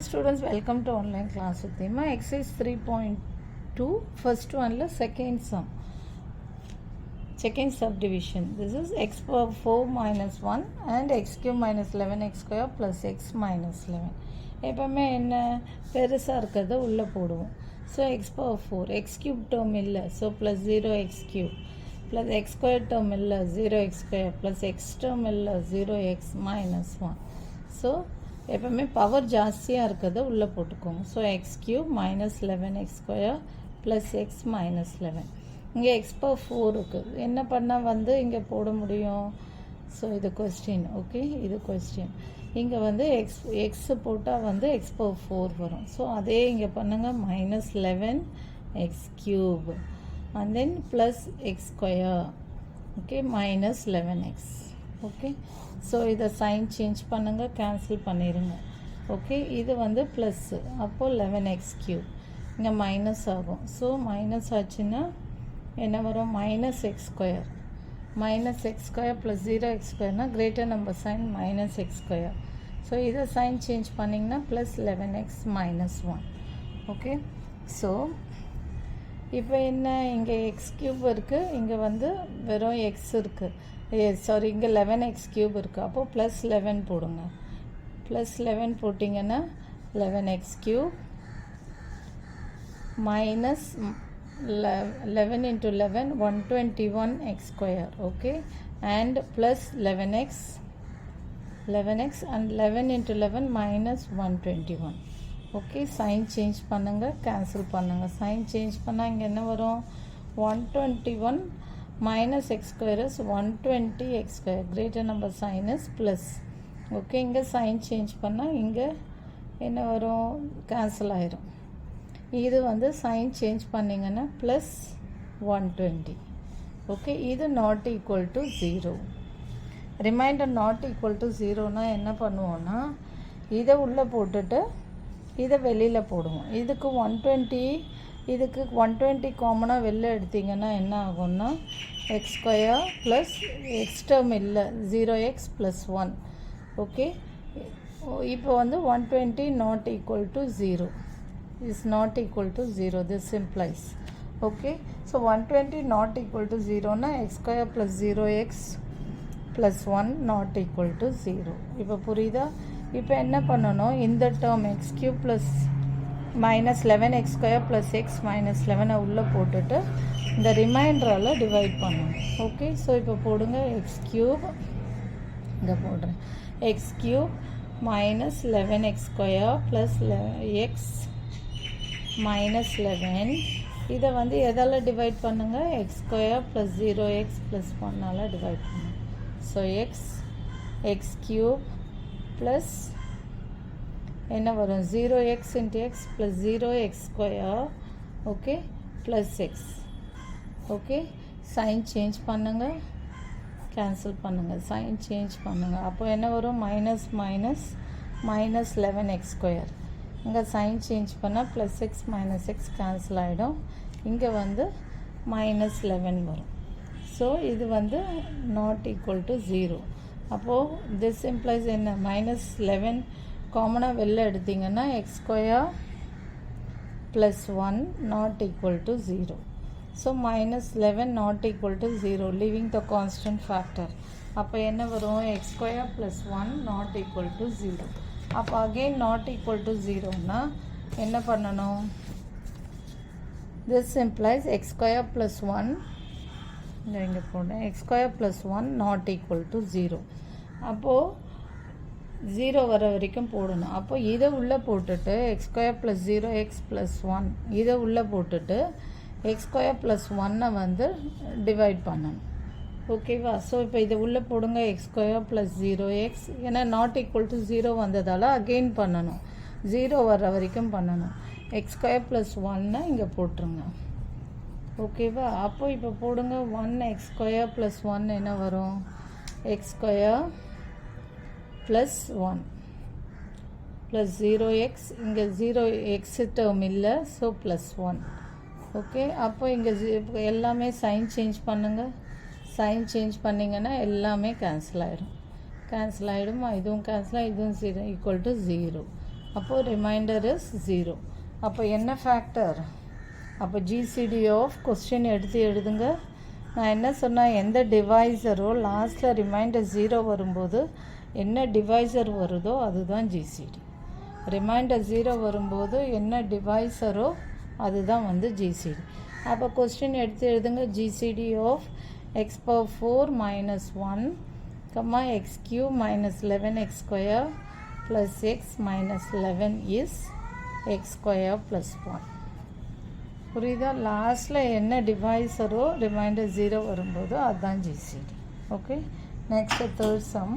Students, welcome to online class with Thema. Exercise 3.2, first one la second sum, second subdivision. This is x power 4 minus 1 and x cube minus 11x square plus x minus 11. எப்பவுமே என்ன பெருசாக இருக்கிறத உள்ளே போடுவோம். So x power 4 x cube term இல்லை, so plus 0x cube plus x square term இல்லை 0x square plus X term இல்லை 0x minus 1. So எப்பவுமே பவர் ஜாஸ்தியாக இருக்கிறத உள்ளே போட்டுக்கோங்க. So x cube minus 11x square plus x minus 11. இங்கே X power 4 இருக்குது, என்ன பண்ணால் வந்து இங்கே போட முடியும்? ஸோ இது கொஸ்டின். ஓகே, இது கொஸ்டின். இங்கே வந்து எக்ஸ் போட்டால் வந்து எக்ஸ் பவர் 4 வரும். ஸோ அதே இங்கே பண்ணுங்கள், minus 11x cube and then plus x square, okay, minus 11x. Okay, so இதை சைன் சேஞ்ச் பண்ணுங்கள், கேன்சல் பண்ணிடுங்க. ஓகே, இது வந்து ப்ளஸ்ஸு, அப்போது 11x cube இங்கே மைனஸ் ஆகும். ஸோ மைனஸ் ஆச்சுன்னா என்ன வரும்? Minus X square minus x square plus 0x square na greater number sign minus x square. So இதை sign change பண்ணிங்கன்னா plus 11x minus 1. Okay, so இப்போ என்ன, இங்கே x cube இருக்குது, இங்கே வந்து வெறும் x இருக்குது, சாரி இங்கே 11x cube இருக்குது. அப்போது plus 11 போடுங்க. plus 11 போட்டிங்கன்னா 11x cube minus 11 into 11 121x square. Okay, and plus 11x and 11 into 11 minus 121. Okay, sign change பண்ணுங்க, cancel பண்ணுங்க. sign change பண்ணால் இங்கே என்ன வரும்? 121 minus x square is 120x square, greater number sign is plus. Okay, இங்கே sign change பண்ணால் இங்கே என்ன வரும்? cancel ஆயிரும். இது வந்து சைன் சேஞ்ச் பண்ணிங்கன்னா ப்ளஸ் 120. ஓகே, இது not equal to 0. Remainder not equal to 0னா என்ன பண்ணுவோன்னா, இதை உள்ளே போட்டுட்டு இதை வெளியில் போடுவோம். இதுக்கு 120, இதுக்கு 120 காமனாக வெளில எடுத்திங்கன்னா என்ன ஆகும்னா X square plus X term இல்லை 0x + 1. ஓகே, இப்போ வந்து 120 not equal to 0 is not equal to 0. This implies, okay, so 120 not equal to 0 na x square plus 0x plus 1 not equal to 0. இப்போ புரியுதா? இப்போ என்ன பண்ணணும், இந்த term x cube plus minus 11x square plus x minus 11 உள்ளே போட்டுட்டு இந்த ரிமைண்டரால் divide பண்ணணும். ஓகே, ஸோ இப்போ போடுங்க, x cube இங்கே போடுறேன், x cube minus 11x square plus x minus 11. இதை வந்து எதால் டிவைட் பண்ணுங்கள்? எக்ஸ் ஸ்கொயர் ப்ளஸ் 0x + 1ஆல் டிவைட் பண்ணுங்கள். ஸோ எக்ஸ் கியூப் ப்ளஸ் என்ன வரும்? 0x into x ப்ளஸ் 0x square, okay, plus x. Okay, sign change பண்ணுங்கள், கேன்சல் பண்ணுங்கள், சைன் சேஞ்ச் பண்ணுங்கள். அப்போ என்ன வரும்? Minus 11x square. இங்கே சைன் சேஞ்ச் பண்ணால் plus x minus x cancel ஆகிடும். இங்கே வந்து மைனஸ் 11 வரும். ஸோ இது வந்து நாட் ஈக்குவல் டு 0. அப்போது திஸ் இம்ப்ளைஸ் என்ன? மைனஸ் 11 காமனாக வெளில எடுத்திங்கன்னா X square plus 1 not equal to 0. So minus 11 not equal to 0, leaving the constant factor. அப்போ என்ன வரும்? X square plus 1 not equal to 0. அப்போ அகெயின் நாட் ஈக்குவல் டு 0னா என்ன பண்ணணும்? This implies X square plus 1, இங்கே போடுறேன், X square plus 1 not equal to 0. அப்போது 0 வர வரைக்கும் போடணும். அப்போ இதை உள்ளே போட்டுட்டு எக்ஸ் ஸ்கொயர் ப்ளஸ் 0x + 1 இதை உள்ளே போட்டுட்டு எக்ஸ் ஸ்கொயர் ப்ளஸ் 1 வந்து டிவைட் பண்ணணும். ஓகேவா? ஸோ இப்போ இதை உள்ளே போடுங்க, எக்ஸ் ஸ்கொயர் ப்ளஸ் 0x, ஏன்னா நாட் ஈக்குவல் டு 0 வந்ததால் அகெயின் பண்ணணும், 0 வர்ற வரைக்கும் பண்ணணும். எக்ஸ் ஸ்கொயர் ப்ளஸ் 1 இங்கே போட்டுருங்க. ஓகேவா? அப்போ இப்போ போடுங்க, 1 எக்ஸ் ஸ்கொயர் ப்ளஸ் 1 என்ன வரும்? X square plus 1 plus 0x, இங்கே 0x டேர்ம் இல்லை, ஸோ ப்ளஸ் 1. ஓகே, அப்போ இங்கே எல்லாமே சைன் சேஞ்ச் பண்ணுங்கள். சைன் சேஞ்ச் பண்ணிங்கன்னா எல்லாமே கேன்சல் ஆகிடும். இதுவும் கேன்சல் ஆகி இதுவும் 0 ஈக்குவல் டு 0. அப்போது ரிமைண்டர் இஸ் 0. அப்போ என்ன ஃபேக்டர்? அப்போ ஜிசிடி ஆஃப் கொஸ்டின் எடுத்து எழுதுங்க. நான் என்ன சொன்னேன், எந்த டிவைசரோ லாஸ்ட்டில் ரிமைண்டர் 0 வரும்போது என்ன டிவைசர் வருதோ அதுதான் ஜிசிடி. ரிமைண்டர் 0 வரும்போது என்ன டிவைசரோ அதுதான் வந்து ஜிசிடி. அப்போ கொஸ்டின் எடுத்து எழுதுங்க. GCD of x power 4 minus 1 comma x cube minus 11x square plus x minus 11 is x square plus 1. புரியுதா? லாஸ்ட்டில் என்ன டிவைசரோ ரிமைண்டர் 0 வரும்போது அதுதான் GCD. Okay, next third some.